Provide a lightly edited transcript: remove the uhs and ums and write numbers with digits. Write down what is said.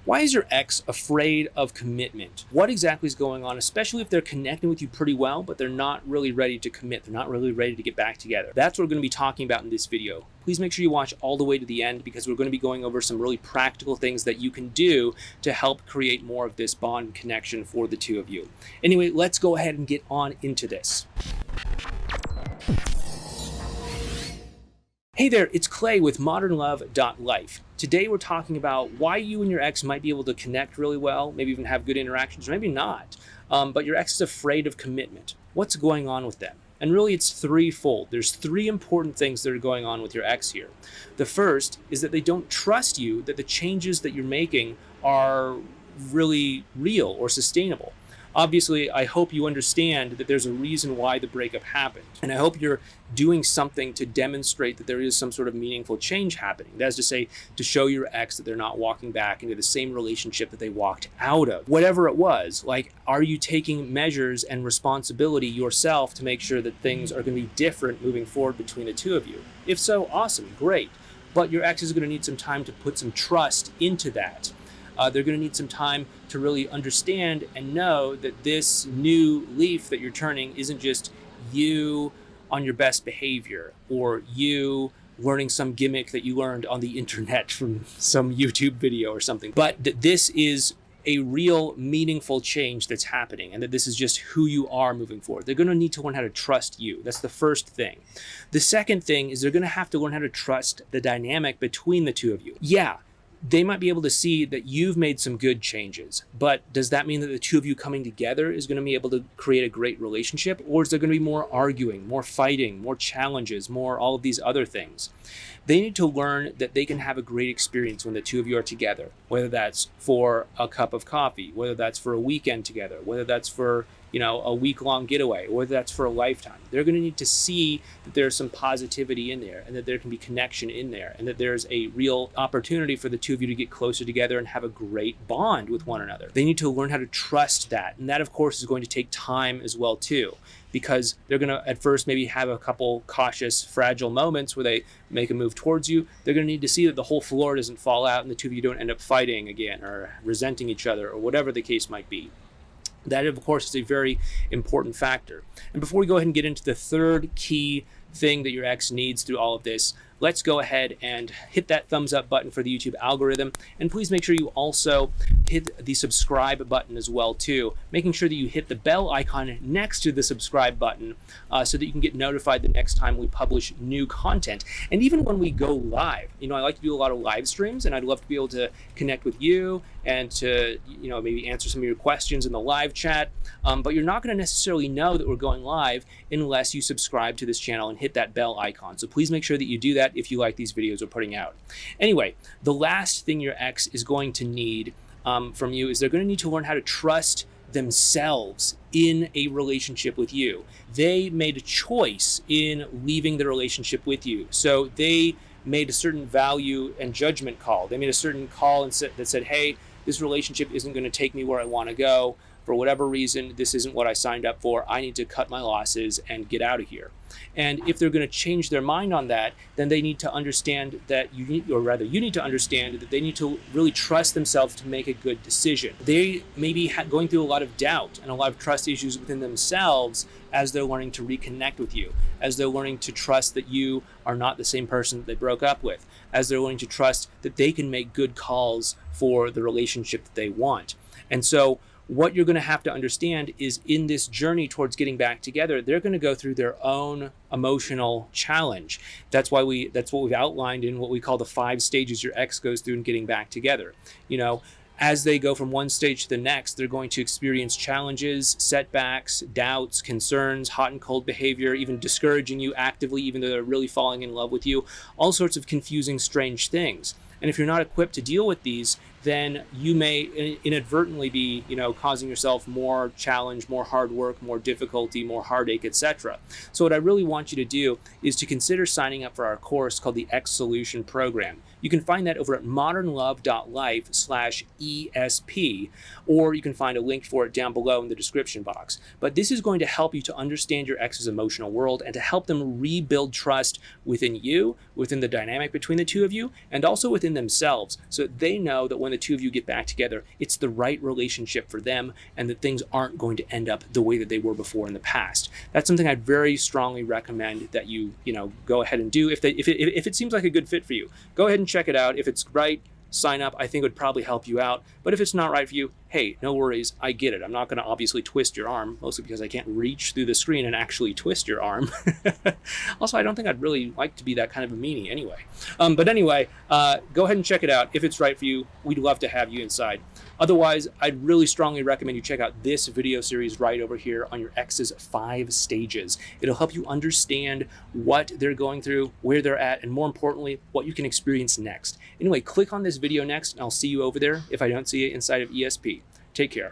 Why is your ex afraid of commitment? What exactly is going on, especially if they're connecting with you pretty well, but they're not really ready to commit? They're not really ready to get back together. That's what we're going to be talking about in this video. Please make sure you watch all the way to the end because we're going to be going over some really practical things that you can do to help create more of this bond connection for the two of you. Anyway, let's go ahead and get on into this. Hey there, it's Clay with modernlove.life. Today we're talking about why you and your ex might be able to connect really well, maybe even have good interactions, or maybe not, but your ex is afraid of commitment. What's going on with them? And really it's threefold. There's three important things that are going on with your ex here. The first is that they don't trust you that the changes that you're making are really real or sustainable. Obviously, I hope you understand that there's a reason why the breakup happened. And I hope you're doing something to demonstrate that there is some sort of meaningful change happening. That is to say, to show your ex that they're not walking back into the same relationship that they walked out of. Whatever it was, like, are you taking measures and responsibility yourself to make sure that things are going to be different moving forward between the two of you? If so, awesome, great. But your ex is going to need some time to put some trust into that. They're going to need some time to really understand and know that this new leaf that you're turning isn't just you on your best behavior or you learning some gimmick that you learned on the internet from some YouTube video or something, but that this is a real meaningful change that's happening and that this is just who you are moving forward. They're going to need to learn how to trust you. That's the first thing. The second thing is they're going to have to learn how to trust the dynamic between the two of you. Yeah. They might be able to see that you've made some good changes, but does that mean that the two of you coming together is going to be able to create a great relationship? Or is there going to be more arguing, more fighting, more challenges, more all of these other things? They need to learn that they can have a great experience when the two of you are together, whether that's for a cup of coffee, whether that's for a weekend together, whether that's for a week-long getaway, or whether that's for a lifetime. They're going to need to see that there's some positivity in there and that there can be connection in there and that there's a real opportunity for the two of you to get closer together and have a great bond with one another. They need to learn how to trust that. And that, of course, is going to take time as well, too, because they're going to, at first, maybe have a couple cautious, fragile moments where they make a move towards you. They're going to need to see that the whole floor doesn't fall out and the two of you don't end up fighting again or resenting each other or whatever the case might be. That, of course, is a very important factor. And before we go ahead and get into the third key thing that your ex needs through all of this, let's go ahead and hit that thumbs up button for the YouTube algorithm. And please make sure you also hit the subscribe button as well too, making sure that you hit the bell icon next to the subscribe button so that you can get notified the next time we publish new content. And even when we go live, I like to do a lot of live streams and I'd love to be able to connect with you and to, maybe answer some of your questions in the live chat. But you're not going to necessarily know that we're going live unless you subscribe to this channel and hit that bell icon. So please make sure that you do that if you like these videos we're putting out. Anyway, the last thing your ex is going to need from you is they're going to need to learn how to trust themselves in a relationship with you. They made a choice in leaving the relationship with you. So they made a certain value and judgment call. They made a certain call and that said, hey, this relationship isn't going to take me where I want to go. For whatever reason, this isn't what I signed up for. I need to cut my losses and get out of here. And if they're going to change their mind on that, then they need to understand that you need to understand that they need to really trust themselves to make a good decision. They may be going through a lot of doubt and a lot of trust issues within themselves as they're learning to reconnect with you, as they're learning to trust that you are not the same person that they broke up with, as they're learning to trust that they can make good calls for the relationship that they want. And so what you're going to have to understand is in this journey towards getting back together, they're going to go through their own emotional challenge. That's what we've outlined in what we call the 5 stages your ex goes through in getting back together. As they go from one stage to the next, they're going to experience challenges, setbacks, doubts, concerns, hot and cold behavior, even discouraging you actively, even though they're really falling in love with you, all sorts of confusing, strange things. And if you're not equipped to deal with these, then you may inadvertently be, causing yourself more challenge, more hard work, more difficulty, more heartache, etc. So what I really want you to do is to consider signing up for our course called the X Solution Program. You can find that over at modernlove.life/ESP, or you can find a link for it down below in the description box. But this is going to help you to understand your ex's emotional world and to help them rebuild trust within you, within the dynamic between the two of you, and also within themselves, so that they know that when the two of you get back together, it's the right relationship for them and that things aren't going to end up the way that they were before in the past. That's something I'd very strongly recommend that you go ahead and do. If it seems like a good fit for you, go ahead and check it out. If it's right, sign up. I think it would probably help you out. But if it's not right for you, hey, no worries. I get it. I'm not going to obviously twist your arm, mostly because I can't reach through the screen and actually twist your arm. Also, I don't think I'd really like to be that kind of a meanie anyway. But anyway, go ahead and check it out. If it's right for you, we'd love to have you inside. Otherwise, I'd really strongly recommend you check out this video series right over here on your ex's 5 stages. It'll help you understand what they're going through, where they're at, and more importantly, what you can experience next. Anyway, click on this video next, and I'll see you over there if I don't see you inside of ESP. Take care.